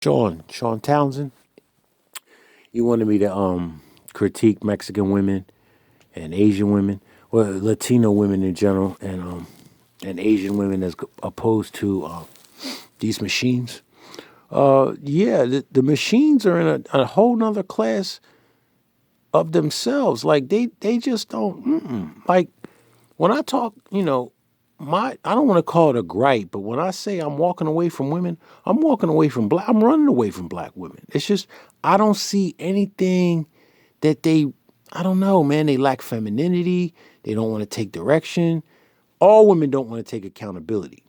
Sean Townsend. You wanted me to critique Mexican women and Asian women, well, Latino women in general, and Asian women as opposed to these machines. Yeah, the machines are in a whole nother class of themselves. Like they just don't. Like when I talk, I don't want to call it a gripe, but when I say I'm walking away from women, I'm walking away from black. I'm running away from black women. It's just I don't see anything that they. I don't know, man. They lack femininity. They don't want to take direction. All women don't want to take accountability.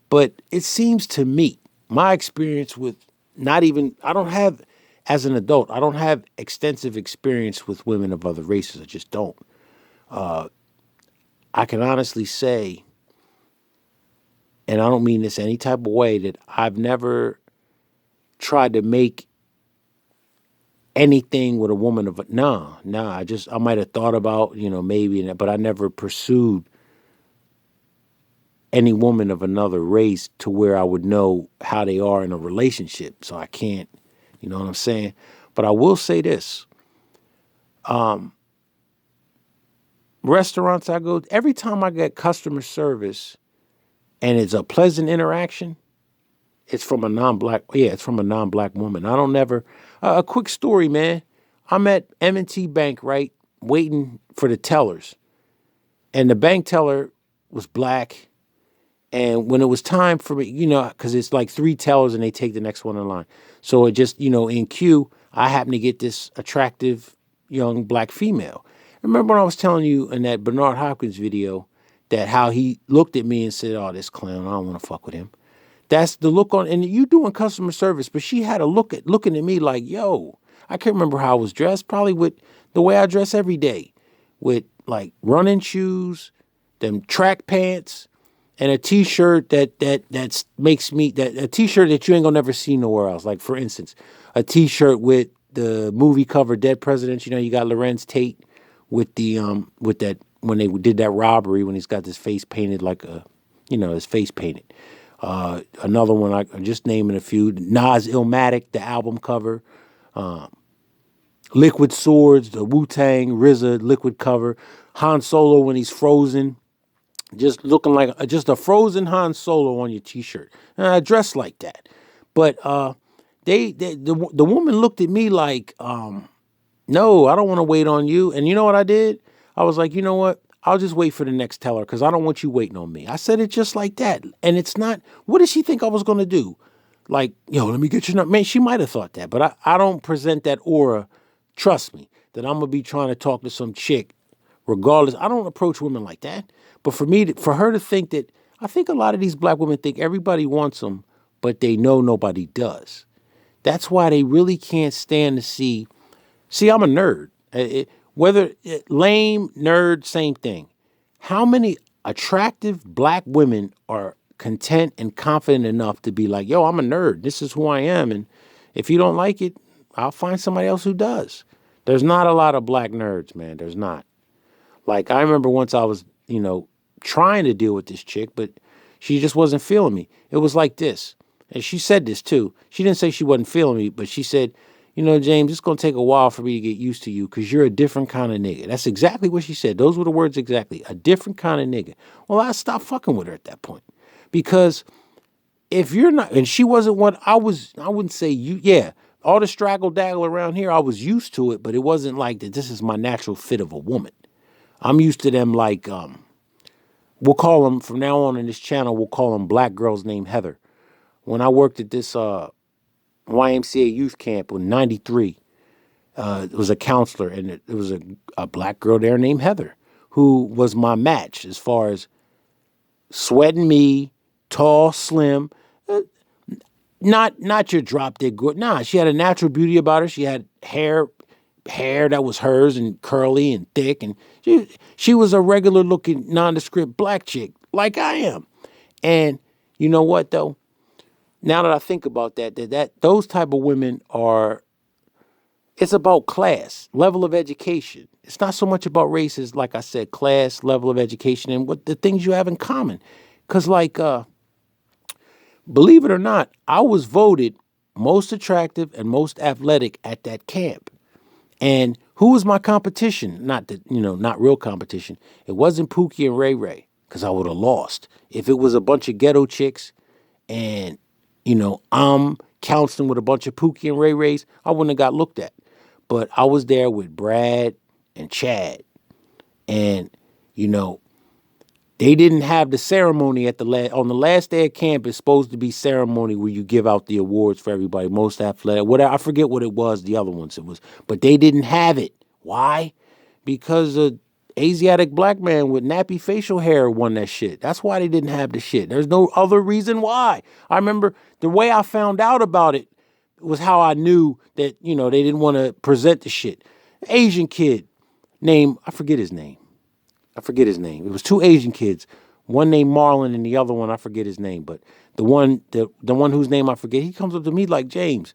But it seems to me, my experience with not even, I don't have, as an adult, I don't have extensive experience with women of other races. I just don't. I can honestly say, and I don't mean this any type of way, that I've never tried to make anything with a woman of, nah. I might have thought about, maybe, but I never pursued any woman of another race to where I would know how they are in a relationship. So I can't, you know what I'm saying? But I will say this. Restaurants I go, every time I get customer service and it's a pleasant interaction, it's from a non-black woman. I don't never, a quick story, man. I'm at M&T Bank, right? Waiting for the tellers. And the bank teller was black. And when it was time for me, because it's like three tellers and they take the next one in line. So it just, in queue, I happened to get this attractive young black female. Remember when I was telling you in that Bernard Hopkins video that how he looked at me and said, "Oh, this clown, I don't want to fuck with him." That's the look on, and you doing customer service, but she had a looking at me like, "Yo," I can't remember how I was dressed, probably with the way I dress every day, with like running shoes, them track pants, and a t-shirt that makes me that a t-shirt that you ain't gonna never see nowhere else. Like for instance, a t-shirt with the movie cover Dead Presidents. You got Lorenz Tate with that when they did that robbery when he's got his face painted like his face painted. Another one I'm just naming a few. Nas Illmatic, the album cover. Liquid Swords, the Wu Tang RZA liquid cover. Han Solo when he's frozen just looking like just a frozen Han Solo on your T-shirt. Dressed like that, but the woman looked at me like, no, I don't want to wait on you. And you know what I did? I was like, you know what? I'll just wait for the next teller because I don't want you waiting on me. I said it just like that, and it's not. What did she think I was going to do? Like, yo, let me get your number. Man, she might have thought that, but I don't present that aura. Trust me, that I'm gonna be trying to talk to some chick regardless. I don't approach women like that. But for her to think that, I think a lot of these black women think everybody wants them, but they know nobody does. That's why they really can't stand to see. See, I'm a nerd. Whether lame, nerd, same thing. How many attractive black women are content and confident enough to be like, yo, I'm a nerd. This is who I am. And if you don't like it, I'll find somebody else who does. There's not a lot of black nerds, man. There's not. Like I remember once I was, trying to deal with this chick, but she just wasn't feeling me. It was like this. And she said this too. She didn't say she wasn't feeling me, but she said, James, it's gonna take a while for me to get used to you because you're a different kind of nigga. That's exactly what she said. Those were the words exactly. A different kind of nigga. Well, I stopped fucking with her at that point. Because if you're not, and she wasn't what I wouldn't say you, yeah, all the straggle daggle around here, I was used to it, but it wasn't like that this is my natural fit of a woman. I'm used to them like, we'll call them from now on in this channel, we'll call them black girls named Heather. When I worked at this YMCA youth camp in 93, it was a counselor, and it was a black girl there named Heather, who was my match as far as sweating me, tall, slim, uh, not your drop dead good. Nah, she had a natural beauty about her. She had hair that was hers and curly and thick, and she was a regular looking nondescript black chick like I am. And you know what though? Now that I think about that those type of women are, it's about class, level of education. It's not so much about race as, like I said, class, level of education, and what the things you have in common. Cause like, believe it or not, I was voted. most attractive and most athletic at that camp. And who was my competition? Not that, not real competition. It wasn't Pookie and Ray Ray, because I would have lost. If it was a bunch of ghetto chicks and, I'm counseling with a bunch of Pookie and Ray Rays, I wouldn't have got looked at. But I was there with Brad and Chad. And, you know, they didn't have the ceremony at on the last day of camp. It's supposed to be ceremony where you give out the awards for everybody, most athletic, whatever. I forget what it was. The other ones it was, but they didn't have it. Why? Because a Asiatic black man with nappy facial hair won that shit. That's why they didn't have the shit. There's no other reason why. I remember the way I found out about it was how I knew that they didn't want to present the shit. Asian kid named I forget his name. It was two Asian kids, one named Marlon and the other one I forget his name. But the one whose name I forget, he comes up to me like, James,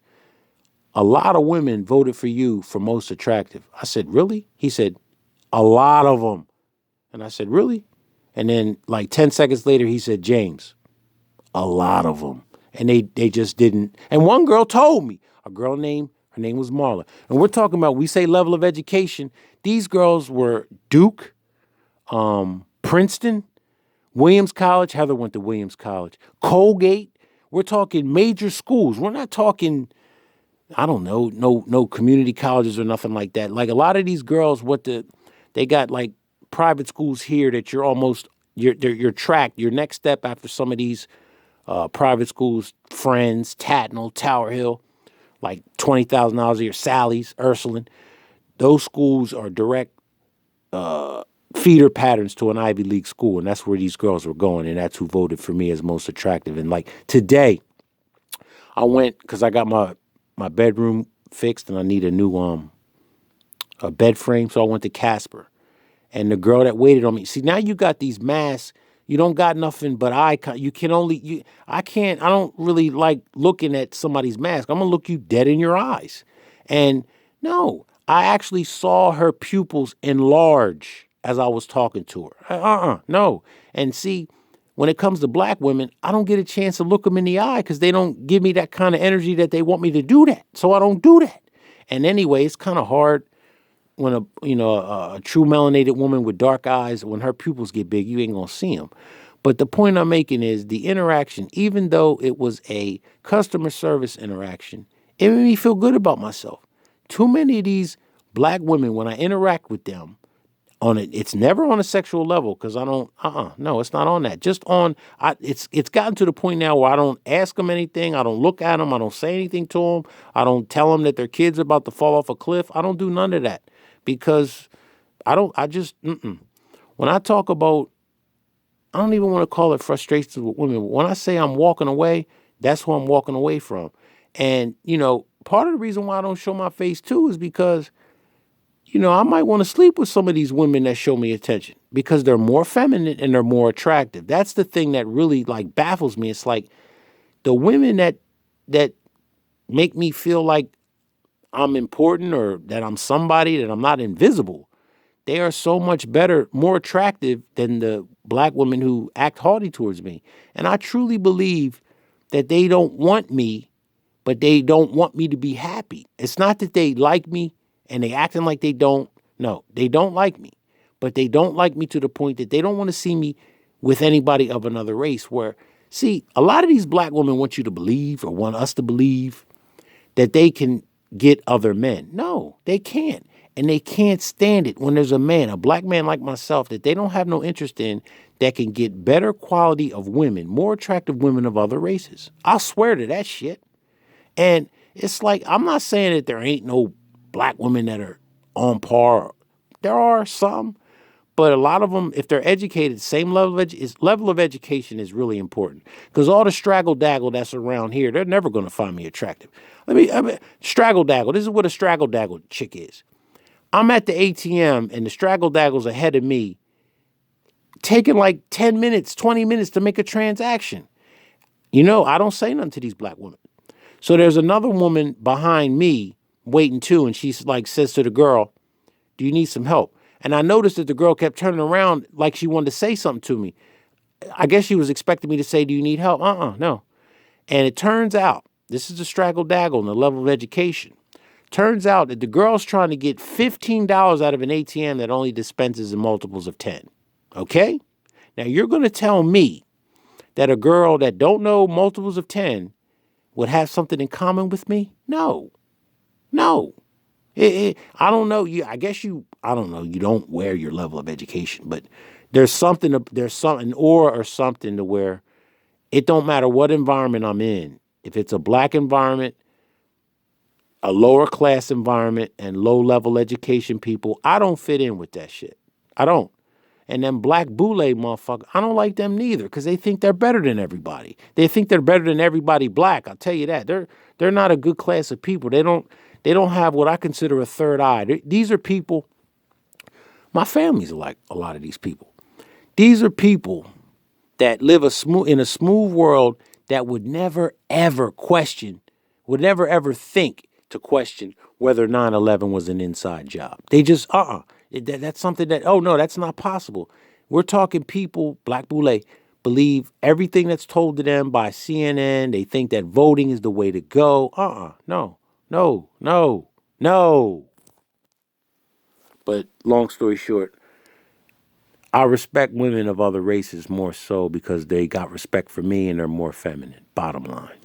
a lot of women voted for you for most attractive. I said, really? He said, a lot of them. And I said, really? And then like 10 seconds later, he said, James, a lot of them. And they just didn't. And one girl told me, her name was Marla. And we're talking about, we say level of education. These girls were Duke, Princeton, Williams College. Heather went to Williams College. Colgate. We're talking major schools. We're not talking, I don't know, no community colleges or nothing like that. Like a lot of these girls, they got like private schools here that you're tracked. Your next step after some of these private schools, Friends, Tatnall, Tower Hill, like $20,000 a year, Sally's, Ursuline. Those schools are direct feeder patterns to an Ivy League school, and that's where these girls were going, and that's who voted for me as most attractive. And like today, I went because I got my bedroom fixed, and I need a new a bed frame, so I went to Casper, and the girl that waited on me. See, now you got these masks. You don't got nothing but eye. You can only I can't. I don't really like looking at somebody's mask. I'm gonna look you dead in your eyes, and no, I actually saw her pupils enlarge as I was talking to her. No. And see, when it comes to black women, I don't get a chance to look them in the eye because they don't give me that kind of energy that they want me to do that. So I don't do that. And anyway, it's kind of hard when a true melanated woman with dark eyes, when her pupils get big, you ain't gonna see them. But the point I'm making is the interaction, even though it was a customer service interaction, it made me feel good about myself. Too many of these black women, when I interact with them, it's never on a sexual level because I don't, no, it's not on that. Just on, it's gotten to the point now where I don't ask them anything. I don't look at them. I don't say anything to them. I don't tell them that their kids are about to fall off a cliff. I don't do none of that because when I talk about, I don't even want to call it frustrations with women. But when I say I'm walking away, that's who I'm walking away from. And, part of the reason why I don't show my face too is because I might want to sleep with some of these women that show me attention because they're more feminine and they're more attractive. That's the thing that really like baffles me. It's like the women that make me feel like I'm important or that I'm somebody, that I'm not invisible. They are so much better, more attractive than the black women who act haughty towards me. And I truly believe that they don't want me, but they don't want me to be happy. It's not that they like me and they acting like they don't. No, they don't like me. But they don't like me to the point that they don't want to see me with anybody of another race where, see, a lot of these black women want you to believe or want us to believe that they can get other men. No, they can't. And they can't stand it when there's a man, a black man like myself, that they don't have no interest in that can get better quality of women, more attractive women of other races. I swear to that shit. And it's like, I'm not saying that there ain't no black women that are on par. There are some, but a lot of them, if they're educated, same level of education is really important. Because all the straggle daggle that's around here, they're never going to find me attractive. Straggle daggle. This is what a straggle daggle chick is. I'm at the ATM and the straggle daggle's ahead of me, taking like 10 minutes, 20 minutes to make a transaction. I don't say nothing to these black women. So there's another woman behind me waiting too, and she's like says to the girl, "Do you need some help?" And I noticed that the girl kept turning around like she wanted to say something to me. I guess she was expecting me to say, "Do you need help?" No. And it turns out This is the straggle daggle and the level of education. Turns out that the girl's trying to get $15 out of an ATM that only dispenses in multiples of 10. Okay? Now you're going to tell me that a girl that don't know multiples of 10 would have something in common with me? No. No. I don't know. I don't know. You don't wear your level of education, but there's something or something to where it don't matter what environment I'm in. If it's a black environment, a lower class environment, and low level education people, I don't fit in with that shit. I don't. And them black boule motherfuckers, I don't like them neither because they think they're better than everybody. They think they're better than everybody black. I'll tell you that. They're not a good class of people. They don't have what I consider a third eye. These are people, my family's like a lot of these people. These are people that live in a smooth world that would never ever think to question whether 9/11 was an inside job. They just that's something that, oh no, that's not possible. We're talking people, Black Boule, believe everything that's told to them by CNN. They think that voting is the way to go. No, no, no, no. But long story short, I respect women of other races more so because they got respect for me and they're more feminine. Bottom line.